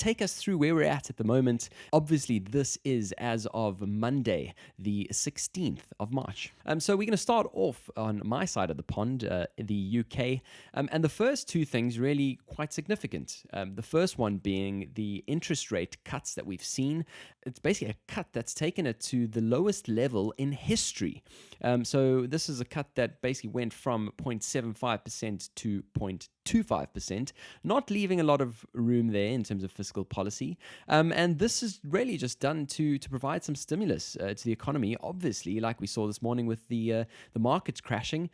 take us through where we're at the moment. Obviously, this is as of Monday, the 16th of March. So we're going to start off on my side of the pond, the UK. And the first two things really quite significant. The first one being the interest rate cuts that we've seen. It's basically a cut that's taken it to the lowest level in history. So this is a cut that basically went from 0.75% to 0.25%, not leaving a lot of room there in terms of fiscal policy. And this is really just done to provide some stimulus to the economy. Obviously, like we saw this morning with the markets crashing,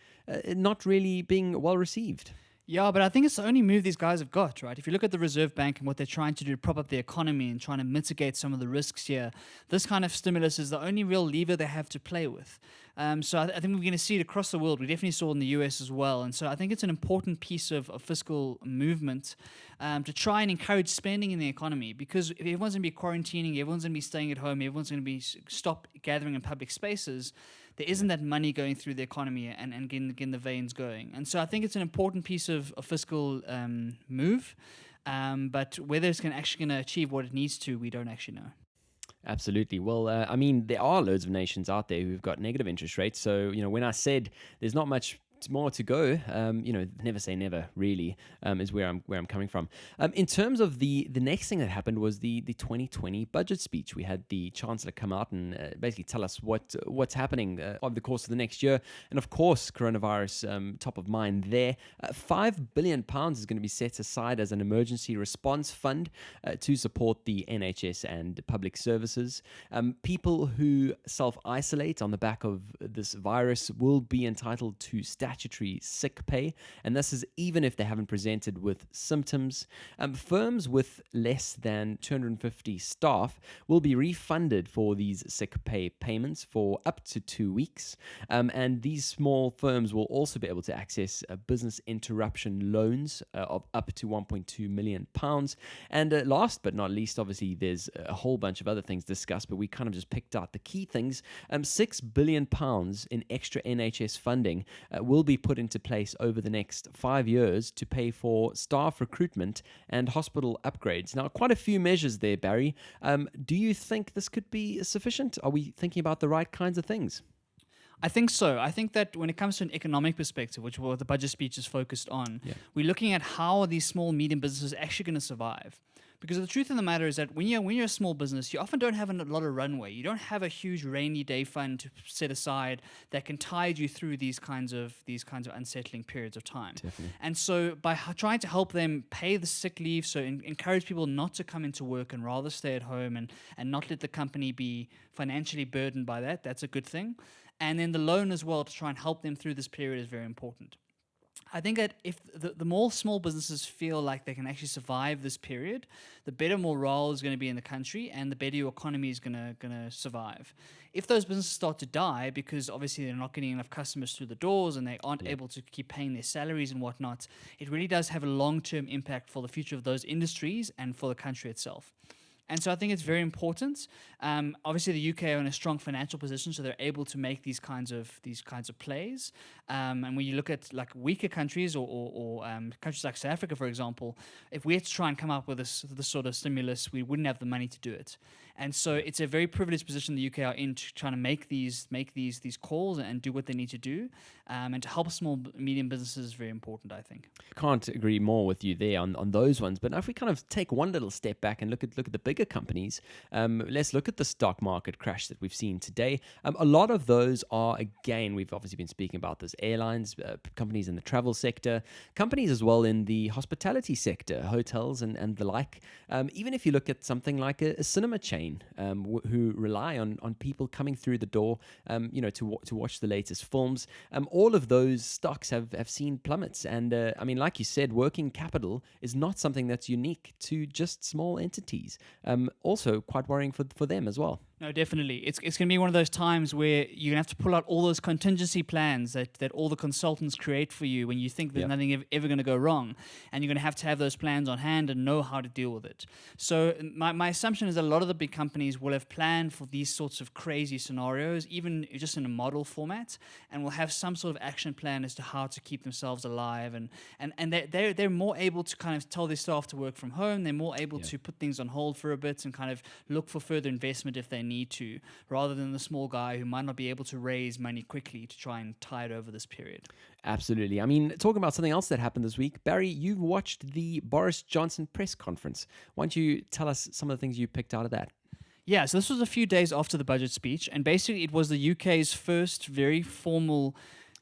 not really being well received. Yeah, but I think it's the only move these guys have got, right? If you look at the Reserve Bank and what they're trying to do to prop up the economy and trying to mitigate some of the risks here, this kind of stimulus is the only real lever they have to play with. So I think we're going to see it across the world. We definitely saw it in the US as well. And so I think it's an important piece of fiscal movement to try and encourage spending in the economy, because if everyone's going to be quarantining, everyone's going to be staying at home, everyone's going to be stop gathering in public spaces, there isn't that money going through the economy and getting the veins going. And so I think it's an important piece of a fiscal move, but whether it's actually going to achieve what it needs to, we don't actually know. Absolutely. Well, I mean, there are loads of nations out there who've got negative interest rates. So, when I said there's not much more to go, never say never, really, is where I'm coming from. In terms of the next thing that happened was the 2020 budget speech. We had the Chancellor come out and basically tell us what's happening over the course of the next year. And of course, coronavirus top of mind there. £5 billion is going to be set aside as an emergency response fund to support the NHS and public services. People who self-isolate on the back of this virus will be entitled to statutory sick pay, and this is even if they haven't presented with symptoms. Firms with less than 250 staff will be refunded for these sick pay payments for up to 2 weeks, and these small firms will also be able to access business interruption loans of up to £1.2 million. And last but not least, obviously there's a whole bunch of other things discussed, but we kind of just picked out the key things. £6 billion in extra NHS funding will be put into place over the next 5 years to pay for staff recruitment and hospital upgrades. Now, quite a few measures there, Barry. Do you think this could be sufficient? Are we thinking about the right kinds of things? I think so. I think that when it comes to an economic perspective, which what the budget speech is focused on, we're looking at how are these small, medium businesses actually going to survive. Because the truth of the matter is that when you're a small business, you often don't have a lot of runway. You don't have a huge rainy day fund to set aside that can tide you through these kinds of unsettling periods of time. Definitely. And so by trying to help them pay the sick leave, so encourage people not to come into work and rather stay at home and not let the company be financially burdened by that, that's a good thing. And then the loan as well to try and help them through this period is very important. I think that if the more small businesses feel like they can actually survive this period, the better morale is going to be in the country and the better your economy is going to survive. If those businesses start to die because obviously they're not getting enough customers through the doors and they aren't able to keep paying their salaries and whatnot, it really does have a long-term impact for the future of those industries and for the country itself. And so I think it's very important. Obviously, the UK are in a strong financial position, so they're able to make these kinds of plays. And when you look at like weaker countries or countries like South Africa, for example, if we had to try and come up with this sort of stimulus, we wouldn't have the money to do it. And so it's a very privileged position the UK are in to trying to make these calls and do what they need to do. And to help small, medium businesses is very important, I think. Can't agree more with you there on those ones. But now if we kind of take one little step back and look at the bigger companies, let's look at the stock market crash that we've seen today. A lot of those are, again, we've obviously been speaking about this, airlines, companies in the travel sector, companies as well in the hospitality sector, hotels and the like. Even if you look at something like a cinema chain, who rely on people coming through the door, to watch the latest films. All of those stocks have seen plummets. And I mean, like you said, working capital is not something that's unique to just small entities. Also quite worrying for them as well. No, definitely. It's going to be one of those times where you're going to have to pull out all those contingency plans that all the consultants create for you when you think there's Yeah. nothing ever going to go wrong. And you're going to have those plans on hand and know how to deal with it. So, my assumption is that a lot of the big companies will have planned for these sorts of crazy scenarios, even just in a model format, and will have some sort of action plan as to how to keep themselves alive. And they're more able to kind of tell their staff to work from home. They're more able to put things on hold for a bit and kind of look for further investment if they need to, rather than the small guy who might not be able to raise money quickly to try and tide over this period. Absolutely. I mean, talking about something else that happened this week, Barry, you've watched the Boris Johnson press conference. Why don't you tell us some of the things you picked out of that? Yeah, so this was a few days after the budget speech, and basically it was the UK's first very formal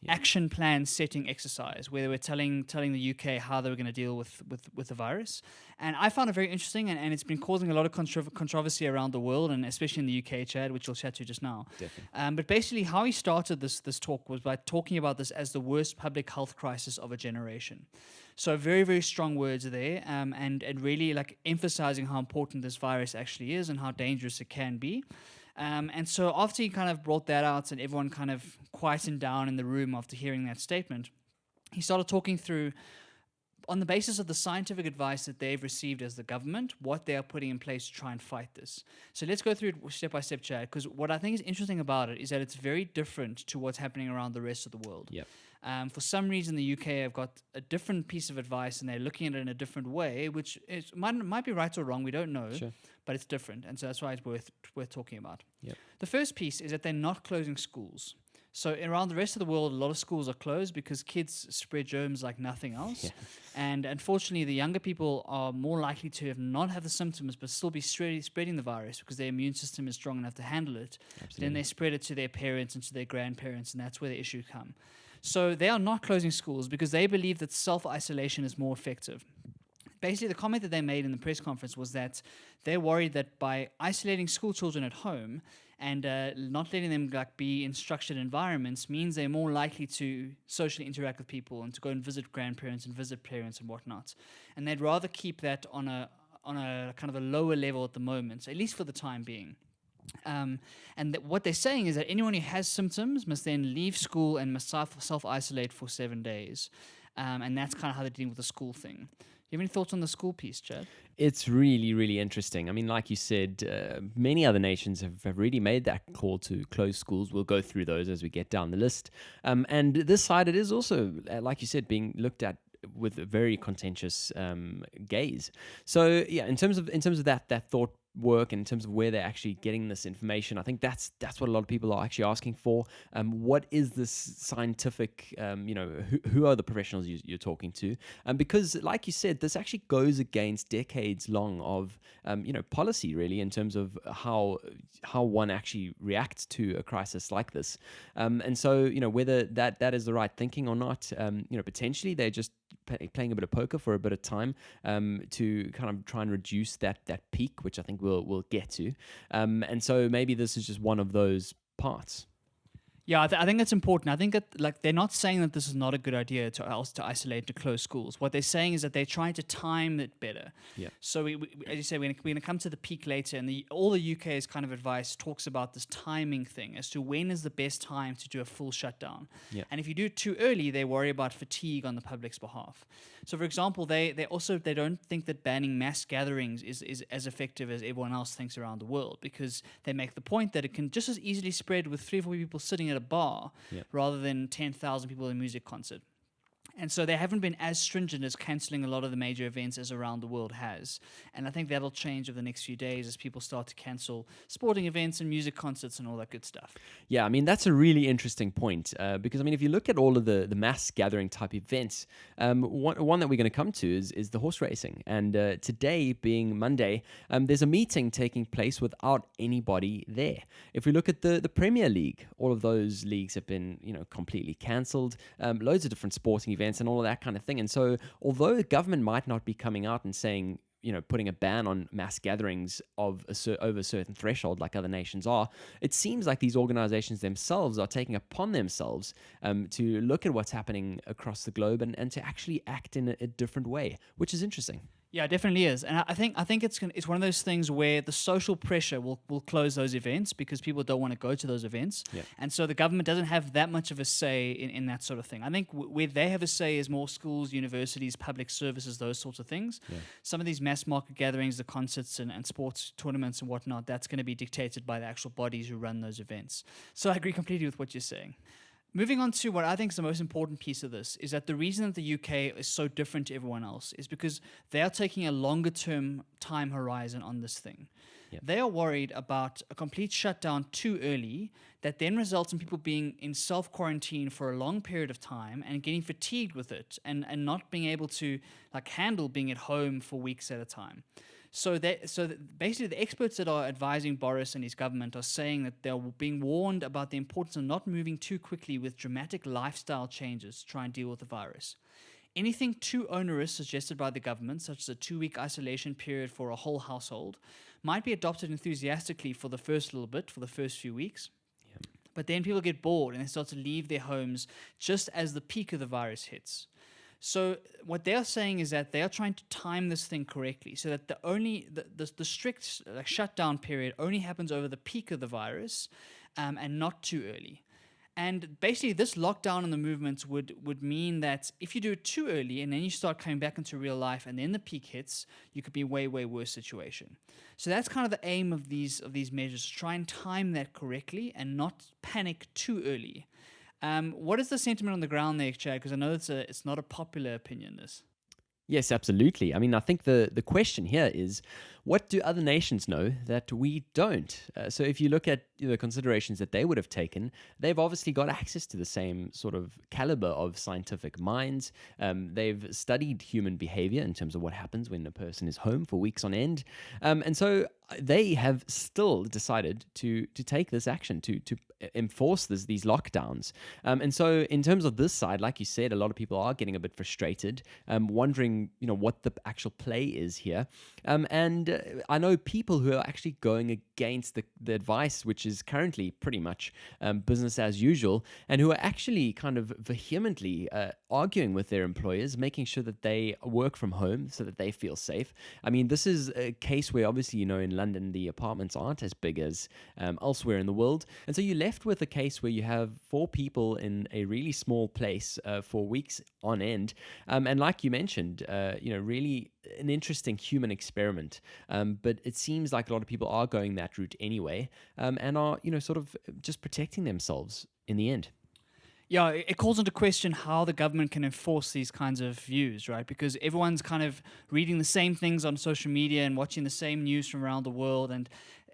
action plan setting exercise where they were telling the UK how they were going to deal with the virus. And I found it very interesting, and it's been causing a lot of controversy around the world, and especially in the UK, Chad, which we'll chat to just now. But basically how he started this talk was by talking about this as the worst public health crisis of a generation. So very, very strong words there, and really like emphasizing how important this virus actually is and how dangerous it can be. And so after he kind of brought that out and everyone kind of quietened down in the room after hearing that statement, he started talking through, on the basis of the scientific advice that they've received as the government, what they are putting in place to try and fight this. So let's go through it step by step, Chad, because what I think is interesting about it is that it's very different to what's happening around the rest of the world. Yep. For some reason, the UK have got a different piece of advice and they're looking at it in a different way, which might be right or wrong, we don't know, but it's different. And so that's why it's worth talking about. Yep. The first piece is that they're not closing schools. So around the rest of the world, a lot of schools are closed because kids spread germs like nothing else. Yeah. And unfortunately, the younger people are more likely to not have the symptoms but still be spreading the virus because their immune system is strong enough to handle it. Absolutely. Then they spread it to their parents and to their grandparents, and that's where the issue comes. So they are not closing schools because they believe that self-isolation is more effective. Basically, the comment that they made in the press conference was that they're worried that by isolating school children at home and not letting them be in structured environments means they're more likely to socially interact with people and to go and visit grandparents and visit parents and whatnot. And they'd rather keep that on a kind of a lower level at the moment, at least for the time being. What they're saying is that anyone who has symptoms must then leave school and must self-isolate for 7 days. And that's kind of how they're dealing with the school thing. Do you have any thoughts on the school piece, Chad? It's really, really interesting. I mean, like you said, many other nations have really made that call to close schools. We'll go through those as we get down the list. And this side, it is also, like you said, being looked at with a very contentious gaze. So, yeah, in terms of that thought work, in terms of where they're actually getting this information, I think that's what a lot of people are actually asking for. What is this scientific, who are the professionals you're talking to? Because like you said, this actually goes against decades long of, policy really, in terms of how one actually reacts to a crisis like this. And so, whether that is the right thinking or not, potentially they're just playing a bit of poker for a bit of time to kind of try and reduce that peak, which I think we'll get to. And so maybe this is just one of those parts. Yeah, I think that's important. I think that they're not saying that this is not a good idea to isolate, to close schools. What they're saying is that they're trying to time it better. Yeah. So we as you say, we're going to come to the peak later, and all the UK's kind of advice talks about this timing thing as to when is the best time to do a full shutdown. Yeah. And if you do it too early, they worry about fatigue on the public's behalf. So, for example, they don't think that banning mass gatherings is as effective as everyone else thinks around the world, because they make the point that it can just as easily spread with 3 or 4 people sitting at a bar rather than 10,000 people in a music concert. And so they haven't been as stringent as cancelling a lot of the major events as around the world has. And I think that'll change over the next few days as people start to cancel sporting events and music concerts and all that good stuff. Yeah, I mean, that's a really interesting point because, I mean, if you look at all of the mass gathering type events, one that we're going to come to is the horse racing. And today being Monday, there's a meeting taking place without anybody there. If we look at the Premier League, all of those leagues have been, completely cancelled. Loads of different sporting events and all of that kind of thing. And so although the government might not be coming out and saying, putting a ban on mass gatherings of over a certain threshold like other nations are, it seems like these organizations themselves are taking upon themselves to look at what's happening across the globe and to actually act in a different way, which is interesting. Yeah, it definitely is, and I think it's one of those things where the social pressure will close those events because people don't want to go to those events, Yeah. and so the government doesn't have that much of a say in that sort of thing. I think where they have a say is more schools, universities, public services, those sorts of things. Yeah. Some of these mass market gatherings, the concerts and sports tournaments and whatnot, that's going to be dictated by the actual bodies who run those events. So I agree completely with what you're saying. Moving on to what I think is the most important piece of this is that the reason that the UK is so different to everyone else is because they are taking a longer term time horizon on this thing. Yeah. They are worried about a complete shutdown too early that then results in people being in self quarantine for a long period of time and getting fatigued with it and not being able to like handle being at home for weeks at a time. Basically, the experts that are advising Boris and his government are saying that they're being warned about the importance of not moving too quickly with dramatic lifestyle changes to try and deal with the virus. Anything too onerous suggested by the government, such as a 2-week isolation period for a whole household, might be adopted enthusiastically for the first little bit, for the first few weeks. But then people get bored and they start to leave their homes just as the peak of the virus hits. So what they are saying is that they are trying to time this thing correctly so that the strict shutdown period only happens over the peak of the virus and not too early. And basically, this lockdown and the movements would mean that if you do it too early and then you start coming back into real life and then the peak hits, you could be way, way worse situation. So that's kind of the aim of these measures, to try and time that correctly and not panic too early. What is the sentiment on the ground there, Chad? Because I know it's not a popular opinion, this. Yes, absolutely. I mean, I think the question here is, what do other nations know that we don't? So if you look at the considerations that they would have taken, they've obviously got access to the same sort of caliber of scientific minds. They've studied human behavior in terms of what happens when a person is home for weeks on end. And so they have still decided to take this action, to enforce these lockdowns. And so in terms of this side, like you said, a lot of people are getting a bit frustrated, wondering, what the actual play is here. And I know people who are actually going against the advice, which is currently pretty much business as usual, and who are actually kind of vehemently arguing with their employers, making sure that they work from home so that they feel safe. I mean, this is a case where obviously, in London, the apartments aren't as big as elsewhere in the world. And so you're left with a case where you have 4 people in a really small place for weeks on end. And like you mentioned, really an interesting human experiment. But it seems like a lot of people are going that route anyway, and are, sort of just protecting themselves in the end. Yeah, it calls into question how the government can enforce these kinds of views, right? Because everyone's kind of reading the same things on social media and watching the same news from around the world, and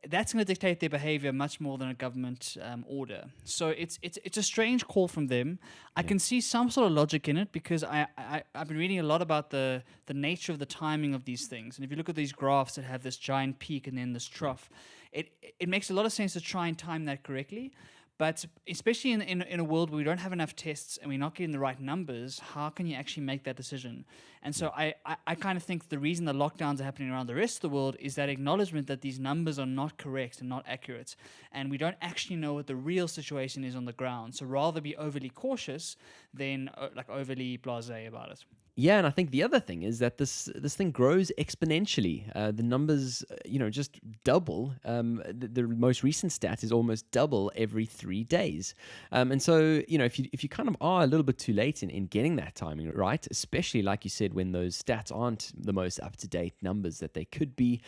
that's going to dictate their behavior much more than a government order. So it's a strange call from them. I can see some sort of logic in it because I've been reading a lot about the nature of the timing of these things. And if you look at these graphs that have this giant peak and then this trough, it makes a lot of sense to try and time that correctly. But especially in a world where we don't have enough tests and we're not getting the right numbers, how can you actually make that decision? And so I kind of think the reason the lockdowns are happening around the rest of the world is that acknowledgement that these numbers are not correct and not accurate. And we don't actually know what the real situation is on the ground. So rather be overly cautious than overly blasé about it. Yeah, and I think the other thing is that this thing grows exponentially. The numbers, just double. The most recent stat is almost double every 3 days. And so, if you kind of are a little bit too late in getting that timing right, especially like you said, when those stats aren't the most up-to-date numbers that they could be,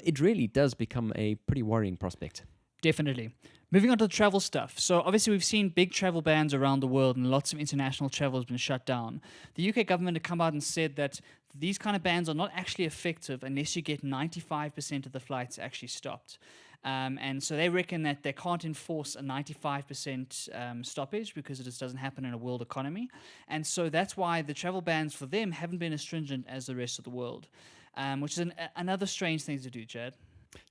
it really does become a pretty worrying prospect. Definitely. Moving on to the travel stuff. So obviously we've seen big travel bans around the world and lots of international travel has been shut down. The UK government had come out and said that these kind of bans are not actually effective unless you get 95% of the flights actually stopped. And so they reckon that they can't enforce a 95% stoppage because it just doesn't happen in a world economy. And so that's why the travel bans for them haven't been as stringent as the rest of the world, which is another strange thing to do, Chad.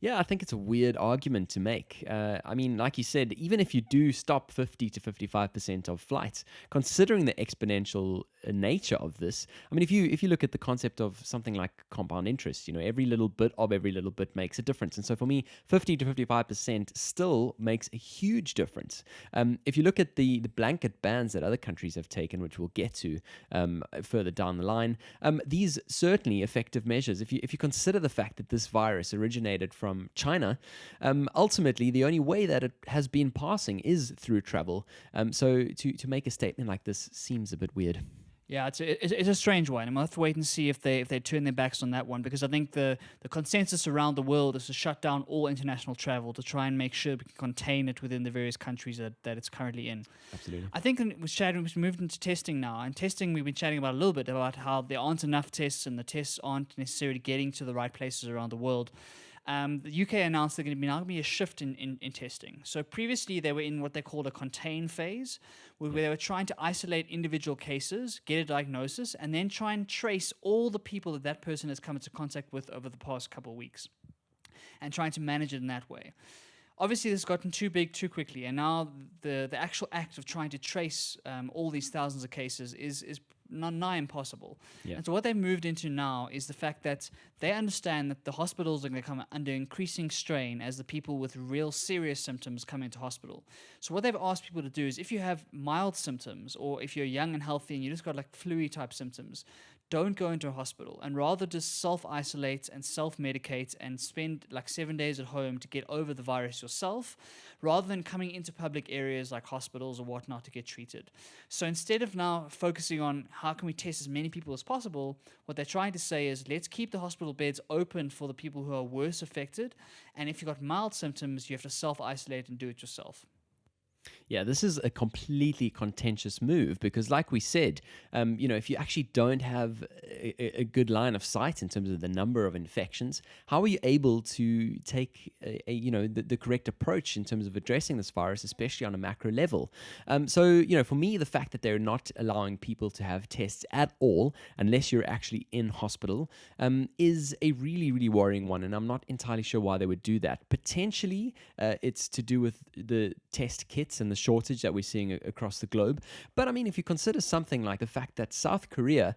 Yeah, I think it's a weird argument to make. I mean, like you said, even if you do stop 50 to 55% of flights, considering the exponential nature of this, I mean, if you look at the concept of something like compound interest, every little bit of every little bit makes a difference. And so for me, 50 to 55% still makes a huge difference. If you look at the blanket bans that other countries have taken, which we'll get to further down the line, these certainly effective measures. If you consider the fact that this virus originated from China, ultimately the only way that it has been passing is through travel. So to make a statement like this seems a bit weird. Yeah, it's a strange one, and we'll have to wait and see if they turn their backs on that one, because I think the consensus around the world is to shut down all international travel to try and make sure we can contain it within the various countries that it's currently in. Absolutely. I think we moved into testing now, and testing we've been chatting about a little bit about how there aren't enough tests and the tests aren't necessarily getting to the right places around the world. The UK announced there's going to be a shift in testing. So previously they were in what they called a contain phase, where they were trying to isolate individual cases, get a diagnosis, and then try and trace all the people that person has come into contact with over the past couple of weeks, and trying to manage it in that way. Obviously, this has gotten too big too quickly, and now the actual act of trying to trace all these thousands of cases is nigh impossible. Yeah. And so what they've moved into now is the fact that they understand that the hospitals are going to come under increasing strain as the people with real serious symptoms come into hospital. So what they've asked people to do is, if you have mild symptoms, or if you're young and healthy and you just got like flu-y type symptoms, don't go into a hospital, and rather just self-isolate and self-medicate and spend like 7 days at home to get over the virus yourself, rather than coming into public areas like hospitals or whatnot to get treated. So instead of now focusing on how can we test as many people as possible, what they're trying to say is, let's keep the hospital beds open for the people who are worse affected, and if you've got mild symptoms, you have to self-isolate and do it yourself. Yeah, this is a completely contentious move because, like we said, if you actually don't have a good line of sight in terms of the number of infections, how are you able to take the correct approach in terms of addressing this virus, especially on a macro level? So for me, the fact that they're not allowing people to have tests at all unless you're actually in hospital is a really, really worrying one, and I'm not entirely sure why they would do that. Potentially, it's to do with the test kits and the shortage that we're seeing across the globe. But I mean, if you consider something like the fact that South Korea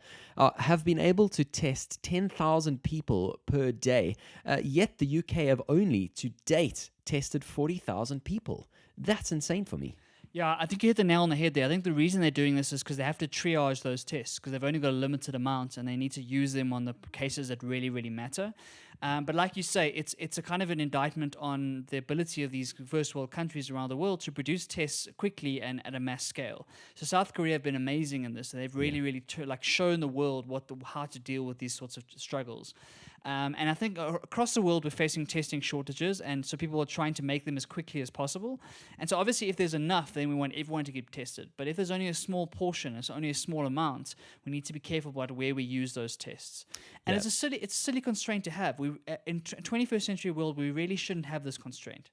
have been able to test 10,000 people per day, yet the UK have only to date tested 40,000 people. That's insane for me. Yeah, I think you hit the nail on the head there. I think the reason they're doing this is because they have to triage those tests, because they've only got a limited amount and they need to use them on the cases that really, really matter. But like you say, it's a kind of an indictment on the ability of these first world countries around the world to produce tests quickly and at a mass scale. So South Korea have been amazing in this. They've really, really shown the world how to deal with these sorts of struggles. And I think across the world we're facing testing shortages, and so people are trying to make them as quickly as possible. And so obviously if there's enough, then we want everyone to get tested. But if there's only a small portion, it's only a small amount, we need to be careful about where we use those tests. And it's a silly constraint to have. In 21st century world, we really shouldn't have this constraint.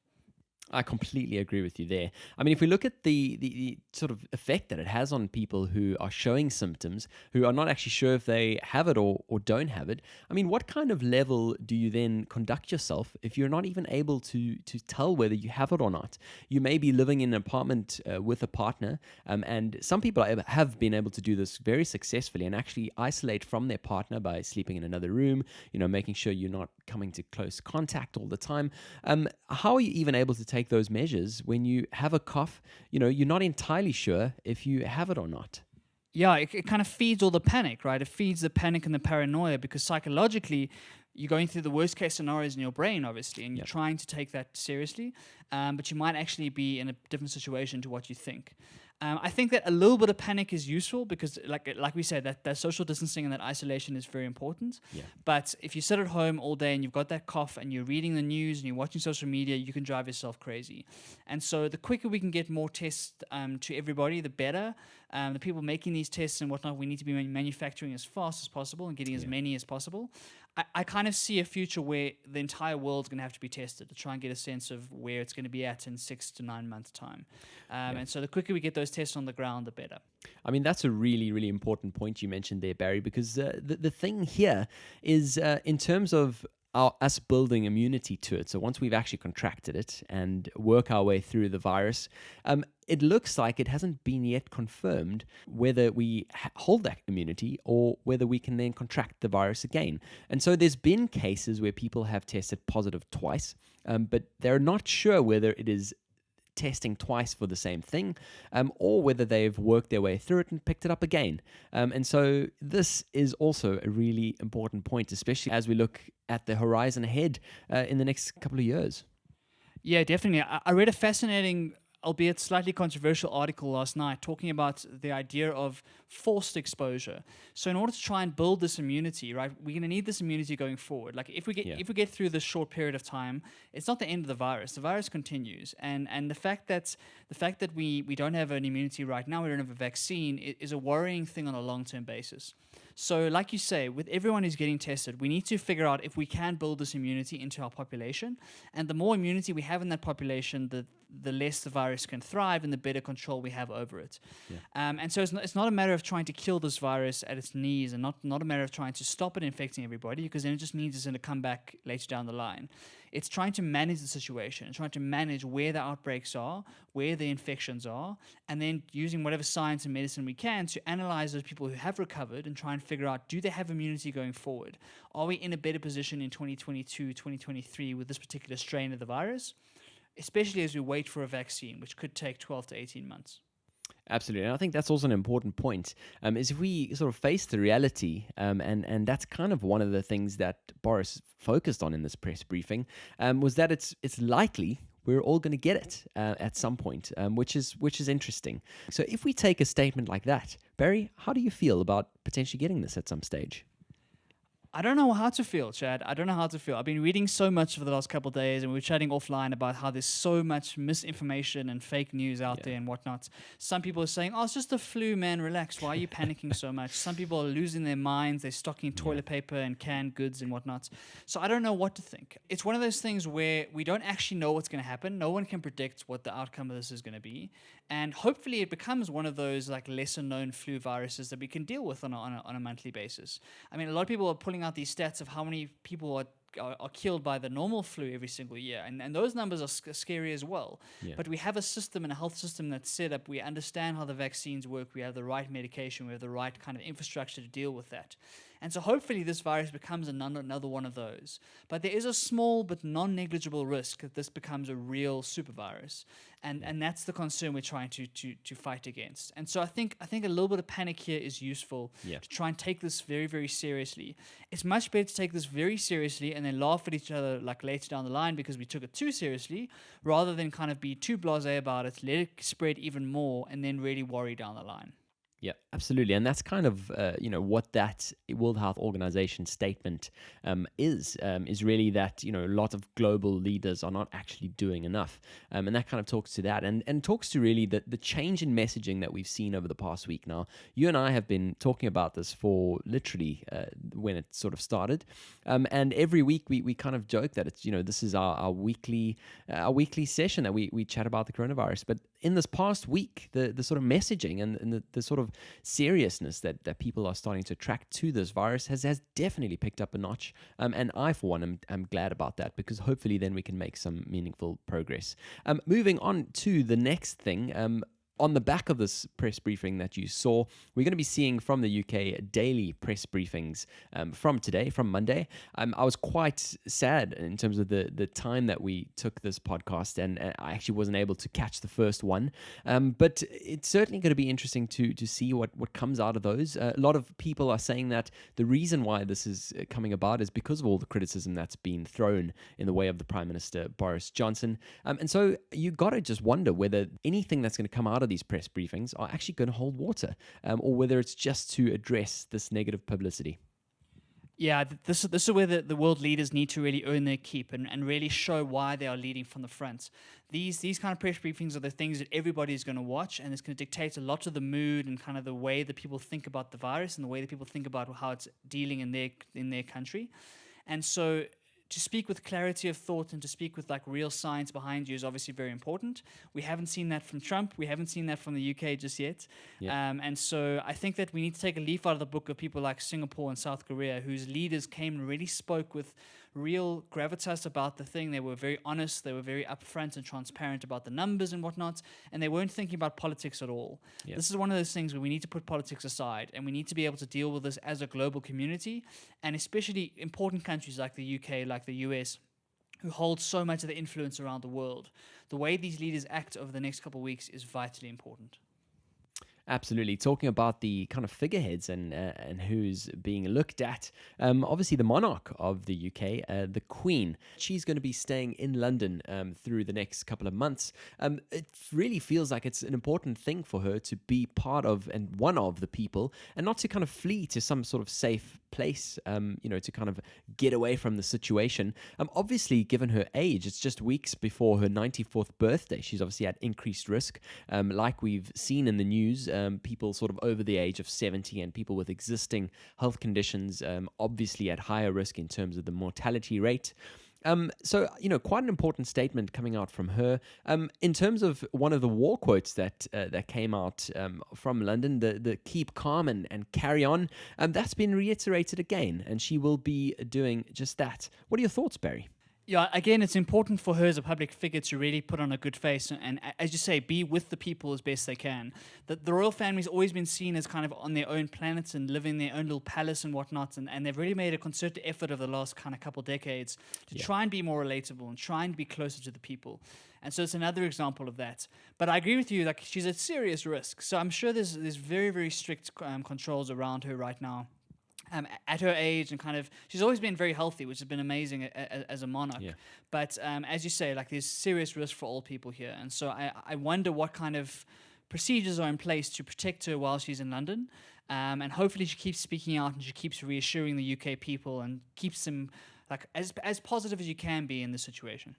I completely agree with you there. I mean, if we look at the sort of effect that it has on people who are showing symptoms, who are not actually sure if they have it or don't have it, I mean, what kind of level do you then conduct yourself if you're not even able to tell whether you have it or not? You may be living in an apartment with a partner, and some people have been able to do this very successfully and actually isolate from their partner by sleeping in another room, making sure you're not coming to close contact all the time. How are you even able to take those measures when you have a cough? You're not entirely sure if you have it or not. Yeah, it kind of feeds all the panic, right? It feeds the panic and the paranoia, because psychologically you're going through the worst case scenarios in your brain, obviously, and you're trying to take that seriously, but you might actually be in a different situation to what you think. I think that a little bit of panic is useful because, like we said, that social distancing and that isolation is very important. Yeah. But if you sit at home all day and you've got that cough and you're reading the news and you're watching social media, you can drive yourself crazy. And so the quicker we can get more tests to everybody, the better. The people making these tests and whatnot, we need to be manufacturing as fast as possible and getting as many as possible. I kind of see a future where the entire world's going to have to be tested to try and get a sense of where it's going to be at in 6 to 9 months' time. And so the quicker we get those tests on the ground, the better. I mean, that's a really, really important point you mentioned there, Barry, because the thing here is in terms of us building immunity to it. So once we've actually contracted it and work our way through the virus, it looks like it hasn't been yet confirmed whether we hold that immunity or whether we can then contract the virus again. And so there's been cases where people have tested positive twice, but they're not sure whether it is testing twice for the same thing, or whether they've worked their way through it and picked it up again. And so this is also a really important point, especially as we look at the horizon ahead in the next couple of years. Yeah, definitely. I read a fascinating, albeit slightly controversial article last night talking about the idea of forced exposure. So in order to try and build this immunity, right, we're going to need this immunity going forward. Like if we get through this short period of time, it's not the end of the virus. The virus continues, and the fact that we don't have an immunity right now, we don't have a vaccine, is a worrying thing on a long-term basis. So like you say, with everyone who's getting tested, we need to figure out if we can build this immunity into our population. And the more immunity we have in that population, the less the virus can thrive and the better control we have over it. Yeah. And so it's not a matter of trying to kill this virus at its knees, and not a matter of trying to stop it infecting everybody, because then it just means it's going to come back later down the line. It's trying to manage the situation and trying to manage where the outbreaks are, where the infections are, and then using whatever science and medicine we can to analyze those people who have recovered and try and figure out, do they have immunity going forward? Are we in a better position in 2022, 2023 with this particular strain of the virus? Especially as we wait for a vaccine, which could take 12 to 18 months. Absolutely. And I think that's also an important point, is if we sort of face the reality, and that's kind of one of the things that Boris focused on in this press briefing, was that it's likely we're all going to get it at some point, which is interesting. So if we take a statement like that, Barry, how do you feel about potentially getting this at some stage? I don't know how to feel, Chad. I don't know how to feel. I've been reading so much for the last couple of days, and we were chatting offline about how there's so much misinformation and fake news out there and whatnot. Some people are saying, oh, it's just the flu, man, relax. Why are you panicking so much? Some people are losing their minds. They're stocking toilet paper and canned goods and whatnot. So I don't know what to think. It's one of those things where we don't actually know what's going to happen. No one can predict what the outcome of this is going to be. And hopefully it becomes one of those like lesser known flu viruses that we can deal with on a monthly basis. I mean, a lot of people are pulling out these stats of how many people are killed by the normal flu every single year. And those numbers are scary as well. Yeah. But we have a system and a health system that's set up. We understand how the vaccines work. We have the right medication. We have the right kind of infrastructure to deal with that. And so hopefully this virus becomes another one of those. But there is a small but non-negligible risk that this becomes a real super virus. And that's the concern we're trying to fight against. And so I think a little bit of panic here is useful to try and take this very, very seriously. It's much better to take this very seriously and then laugh at each other like later down the line because we took it too seriously, rather than kind of be too blasé about it, let it spread even more, and then really worry down the line. Yeah, absolutely. And that's kind of, what that World Health Organization statement is really that, a lot of global leaders are not actually doing enough. And that kind of talks to that and talks to really the change in messaging that we've seen over the past week. Now, you and I have been talking about this for literally when it sort of started. And every week we kind of joke that it's, this is our weekly session that we chat about the coronavirus. But in this past week, the sort of messaging and the sort of seriousness that people are starting to attract to this virus has definitely picked up a notch. And I, for one, am glad about that, because hopefully then we can make some meaningful progress. Moving on to the next thing, on the back of this press briefing that you saw, we're going to be seeing from the UK daily press briefings from Monday. I was quite sad in terms of the time that we took this podcast, and I actually wasn't able to catch the first one. But it's certainly going to be interesting to see what comes out of those. A lot of people are saying that the reason why this is coming about is because of all the criticism that's been thrown in the way of the Prime Minister, Boris Johnson. And so you got to just wonder whether anything that's going to come out of these press briefings are actually going to hold water, or whether it's just to address this negative publicity. Yeah, this is where the world leaders need to really earn their keep and really show why they are leading from the front. These kind of press briefings are the things that everybody is going to watch, and it's going to dictate a lot of the mood and kind of the way that people think about the virus and the way that people think about how it's dealing in their country. And so to speak with clarity of thought and to speak with like real science behind you is obviously very important. We haven't seen that from Trump. We haven't seen that from the UK just yet. Yeah. And so I think that we need to take a leaf out of the book of people like Singapore and South Korea, whose leaders came and really spoke with real gravitas about the thing. They were very honest. They were very upfront and transparent about the numbers and whatnot. And they weren't thinking about politics at all. Yeah. This is one of those things where we need to put politics aside and we need to be able to deal with this as a global community, and especially important countries like the UK, like the US, who hold so much of the influence around the world. The way these leaders act over the next couple of weeks is vitally important. Absolutely. Talking about the kind of figureheads and who's being looked at, obviously the monarch of the UK, the Queen, she's going to be staying in London through the next couple of months. It really feels like it's an important thing for her to be part of and one of the people, and not to kind of flee to some sort of safe place, to kind of get away from the situation. Obviously, given her age, it's just weeks before her 94th birthday. She's obviously at increased risk, like we've seen in the news. People sort of over the age of 70 and people with existing health conditions, obviously at higher risk in terms of the mortality rate. So, quite an important statement coming out from her. In terms of one of the war quotes that came out from London, the keep calm and carry on, that's been reiterated again, and she will be doing just that. What are your thoughts, Barry? Yeah, again, it's important for her as a public figure to really put on a good face and, as you say, be with the people as best they can. The royal family's always been seen as kind of on their own planets and living in their own little palace and whatnot, and they've really made a concerted effort over the last kind of couple decades to try and be more relatable and try and be closer to the people. And so it's another example of that. But I agree with you, like, she's at serious risk. So I'm sure there's very, very strict controls around her right now. At her age, and kind of, she's always been very healthy, which has been amazing as a monarch. Yeah. But as you say, like, there's serious risk for all people here, and so I wonder what kind of procedures are in place to protect her while she's in London. And hopefully she keeps speaking out and she keeps reassuring the UK people and keeps them like as positive as you can be in this situation.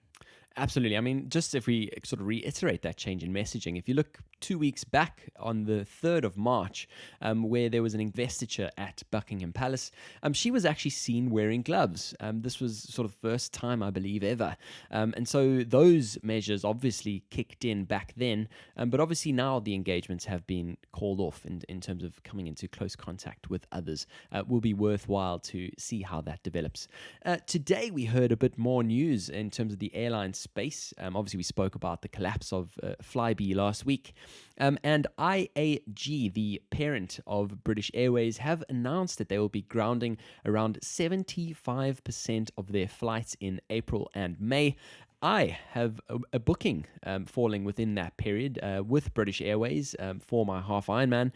Absolutely. I mean, just if we sort of reiterate that change in messaging, if you look 2 weeks back on the 3rd of March, where there was an investiture at Buckingham Palace, she was actually seen wearing gloves. This was sort of the first time, I believe, ever. And so those measures obviously kicked in back then. But obviously now the engagements have been called off in terms of coming into close contact with others. Will be worthwhile to see how that develops. Today we heard a bit more news in terms of the airline space. Obviously, we spoke about the collapse of Flybe last week. And IAG, the parent of British Airways, have announced that they will be grounding around 75% of their flights in April and May. I have a booking falling within that period with British Airways for my half Ironman.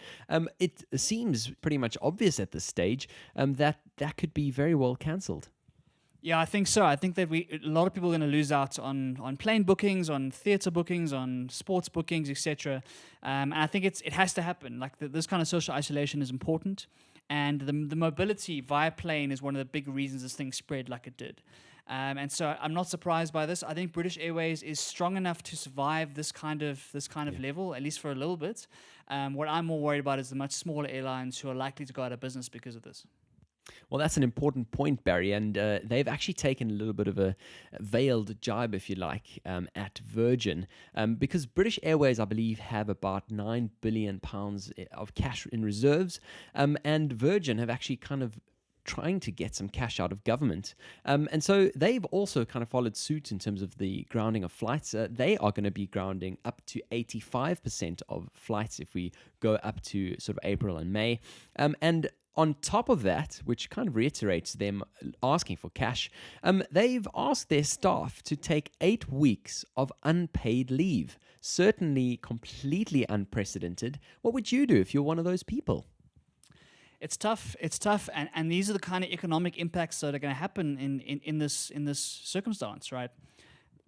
It seems pretty much obvious at this stage that could be very well cancelled. Yeah, I think so. I think that a lot of people are going to lose out on plane bookings, on theatre bookings, on sports bookings, etc. And I think it has to happen. Like this kind of social isolation is important, and the mobility via plane is one of the big reasons this thing spread like it did. And so I'm not surprised by this. I think British Airways is strong enough to survive this kind of level, at least for a little bit. What I'm more worried about is the much smaller airlines who are likely to go out of business because of this. Well, that's an important point, Barry, and they've actually taken a little bit of a veiled jibe, if you like, at Virgin, because British Airways, I believe, have about £9 billion of cash in reserves, and Virgin have actually kind of trying to get some cash out of government. And so they've also kind of followed suit in terms of the grounding of flights. They are going to be grounding up to 85% of flights if we go up to sort of April and May. And on top of that, which kind of reiterates them asking for cash, they've asked their staff to take 8 weeks of unpaid leave. Certainly completely unprecedented. What would you do if you're one of those people? It's tough, and these are the kind of economic impacts that are going to happen in this circumstance, right?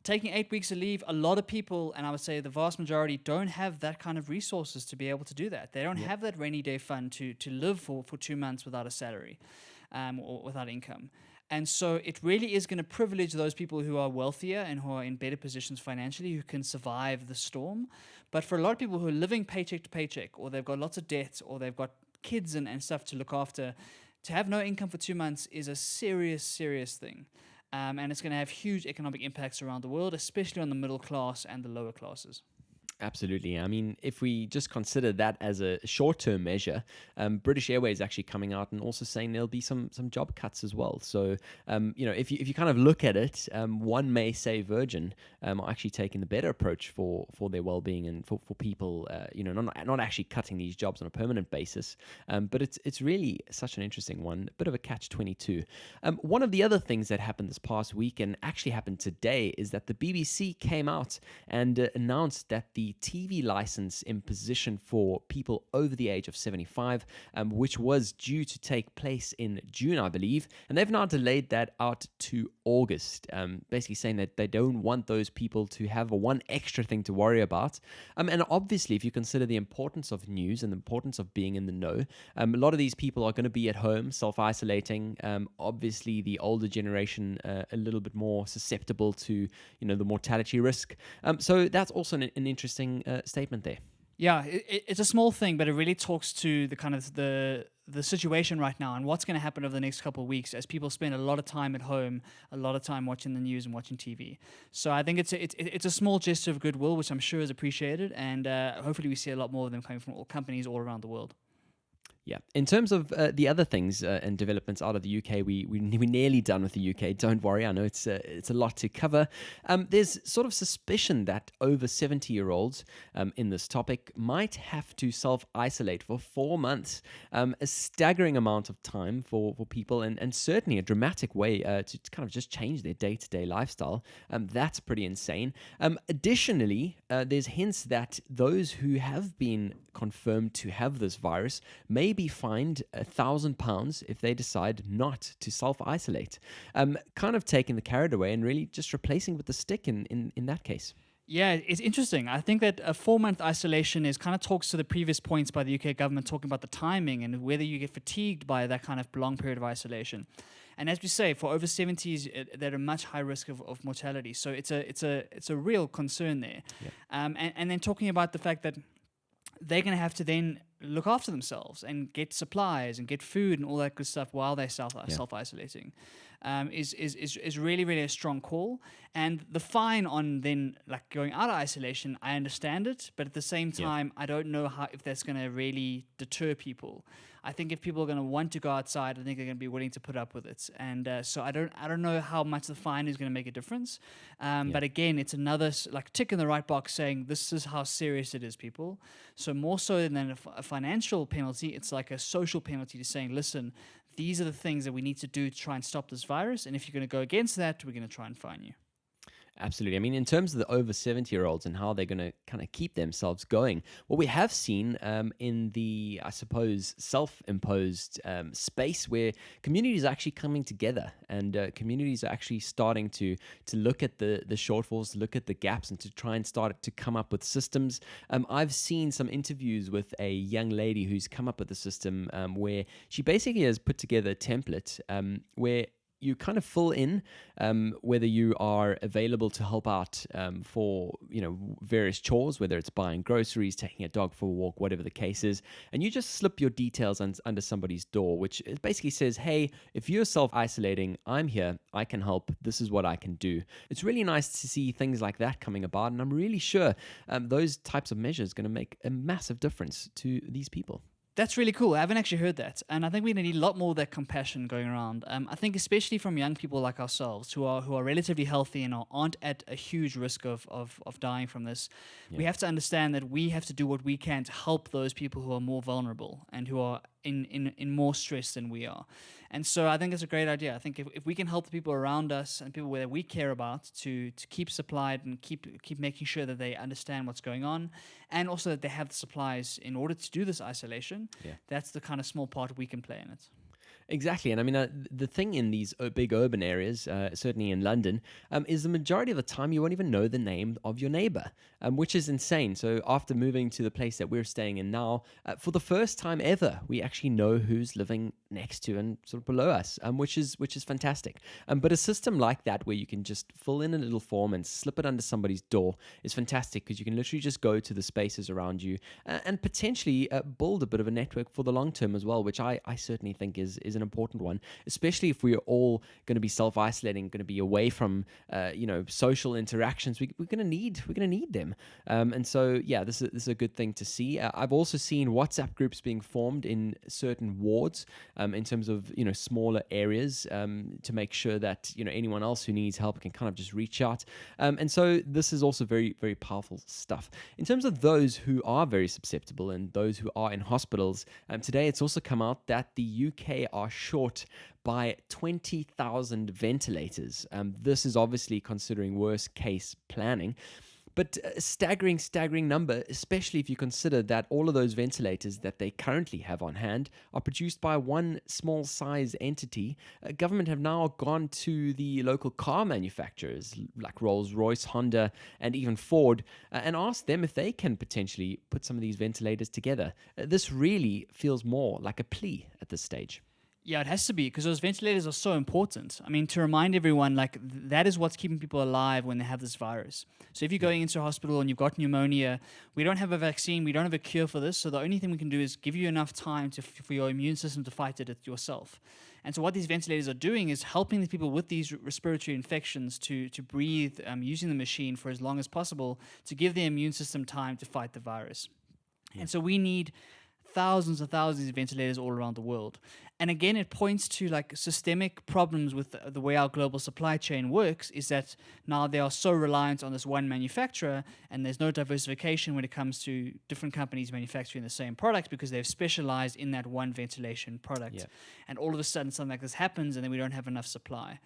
Taking 8 weeks of leave, a lot of people, and I would say the vast majority, don't have that kind of resources to be able to do that. They don't have that rainy day fund to live for 2 months without a salary or without income. And so it really is going to privilege those people who are wealthier and who are in better positions financially, who can survive the storm. But for a lot of people who are living paycheck to paycheck, or they've got lots of debt, or they've got kids and stuff to look after, to have no income for 2 months is a serious thing. And it's going to have huge economic impacts around the world, especially on the middle class and the lower classes. Absolutely. I mean, if we just consider that as a short-term measure, British Airways actually coming out and also saying there'll be some job cuts as well. So, if you kind of look at it, one may say Virgin are actually taking the better approach for their well-being and for people, not actually cutting these jobs on a permanent basis. But it's really such an interesting one, a bit of a catch-22. One of the other things that happened this past week and actually happened today is that the BBC came out and announced that the TV license imposition for people over the age of 75, which was due to take place in June, I believe, and they've now delayed that out to August, basically saying that they don't want those people to have one extra thing to worry about. And obviously, if you consider the importance of news and the importance of being in the know, a lot of these people are going to be at home, self-isolating. Obviously, the older generation a little bit more susceptible to, the mortality risk. So that's also an interesting statement there. Yeah, it's a small thing, but it really talks to the kind of the situation right now and what's going to happen over the next couple of weeks as people spend a lot of time at home, a lot of time watching the news and watching TV. So I think it's a small gesture of goodwill, which I'm sure is appreciated, and hopefully we see a lot more of them coming from all companies all around the world. Yeah. In terms of the other things and developments out of the UK, we're nearly done with the UK. Don't worry. I know it's a lot to cover. There's sort of suspicion that over 70-year-olds in this topic might have to self-isolate for 4 months, a staggering amount of time for people and certainly a dramatic way to kind of just change their day-to-day lifestyle. That's pretty insane. Additionally, there's hints that those who have been confirmed to have this virus may be fined £1,000 if they decide not to self-isolate. Kind of taking the carrot away and really just replacing with the stick in that case. Yeah, it's interesting. I think that a 4-month isolation is kind of talks to the previous points by the UK government talking about the timing and whether you get fatigued by that kind of long period of isolation. And as we say, for over 70s, they're at a much higher risk of mortality. So it's a real concern there. Yeah. And then talking about the fact that they're going to have to then look after themselves and get supplies and get food and all that good stuff while they're self-isolating is really, really a strong call. And the fine on then like going out of isolation, I understand it, but at the same time, I don't know if that's going to really deter people. I think if people are going to want to go outside, I think they're going to be willing to put up with it. And so I don't know how much the fine is going to make a difference. But again, it's another like tick in the right box saying this is how serious it is, people. So more so than a financial penalty, it's like a social penalty to saying, listen, these are the things that we need to do to try and stop this virus. And if you're going to go against that, we're going to try and fine you. Absolutely. I mean, in terms of the over 70-year-olds and how they're going to kind of keep themselves going, what we have seen in the, I suppose, self-imposed space where communities are actually coming together and communities are actually starting to look at the shortfalls, look at the gaps and to try and start to come up with systems. I've seen some interviews with a young lady who's come up with a system where she basically has put together a template where you kind of fill in whether you are available to help out for various chores, whether it's buying groceries, taking a dog for a walk, whatever the case is, and you just slip your details under somebody's door, which basically says, hey, if you're self-isolating, I'm here, I can help, this is what I can do. It's really nice to see things like that coming about, and I'm really sure those types of measures are going to make a massive difference to these people. That's really cool. I haven't actually heard that. And I think we need a lot more of that compassion going around. I think especially from young people like ourselves who are relatively healthy and aren't at a huge risk of dying from this. Yeah. We have to understand that we have to do what we can to help those people who are more vulnerable and who are in more stress than we are. And so I think it's a great idea. I think if we can help the people around us and people that we care about to keep supplied and keep making sure that they understand what's going on and also that they have the supplies in order to do this isolation, that's the kind of small part we can play in it. Exactly. And I mean, the thing in these big urban areas, certainly in London, is the majority of the time you won't even know the name of your neighbor, which is insane. So after moving to the place that we're staying in now, for the first time ever, we actually know who's living next to and sort of below us, which is fantastic. But a system like that where you can just fill in a little form and slip it under somebody's door is fantastic because you can literally just go to the spaces around you and potentially build a bit of a network for the long term as well, which I certainly think is an important one, especially if we're all going to be self-isolating, going to be away from social interactions. We're going to need them, and so yeah, this is a good thing to see. I've also seen WhatsApp groups being formed in certain wards, in terms of smaller areas, to make sure that anyone else who needs help can kind of just reach out, and so this is also very, very powerful stuff. In terms of those who are very susceptible and those who are in hospitals, today it's also come out that the UK are short by 20,000 ventilators. This is obviously considering worst case planning, but a staggering number, especially if you consider that all of those ventilators that they currently have on hand are produced by one small size entity. Government have now gone to the local car manufacturers like Rolls-Royce, Honda, and even Ford, and asked them if they can potentially put some of these ventilators together. This really feels more like a plea at this stage. Yeah, it has to be, because those ventilators are so important. I mean, to remind everyone, that is what's keeping people alive when they have this virus. So if you're going into a hospital and you've got pneumonia, we don't have a vaccine, we don't have a cure for this. So the only thing we can do is give you enough time for your immune system to fight it yourself. And so what these ventilators are doing is helping the people with these respiratory infections to breathe using the machine for as long as possible to give the immune system time to fight the virus. Yeah. And so we need thousands and thousands of ventilators all around the world. And again, it points to systemic problems with the way our global supply chain works, is that now they are so reliant on this one manufacturer, and there's no diversification when it comes to different companies manufacturing the same product because they've specialized in that one ventilation product. Yeah. And all of a sudden something like this happens and then we don't have enough supply.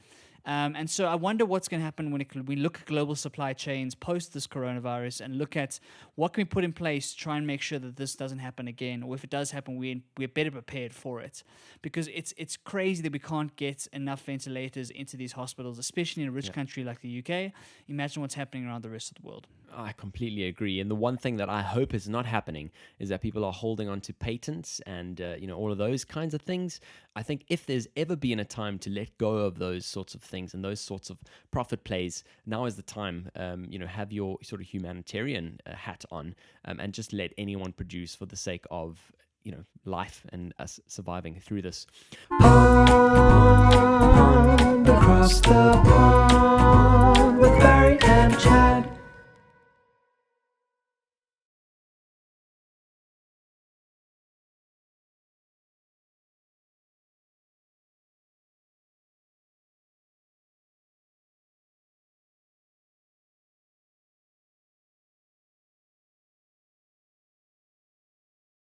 And so I wonder what's going to happen when we look at global supply chains post this coronavirus and look at what can we put in place to try and make sure that this doesn't happen again, or if it does happen, we're better prepared for it. Because it's crazy that we can't get enough ventilators into these hospitals, especially in a rich country like the UK. Imagine what's happening around the rest of the world. I completely agree. And the one thing that I hope is not happening is that people are holding on to patents and, all of those kinds of things. I think if there's ever been a time to let go of those sorts of things and those sorts of profit plays, now is the time. Have your sort of humanitarian hat on, and just let anyone produce for the sake of, life and us surviving through this. Across the pond with Barry and Chad.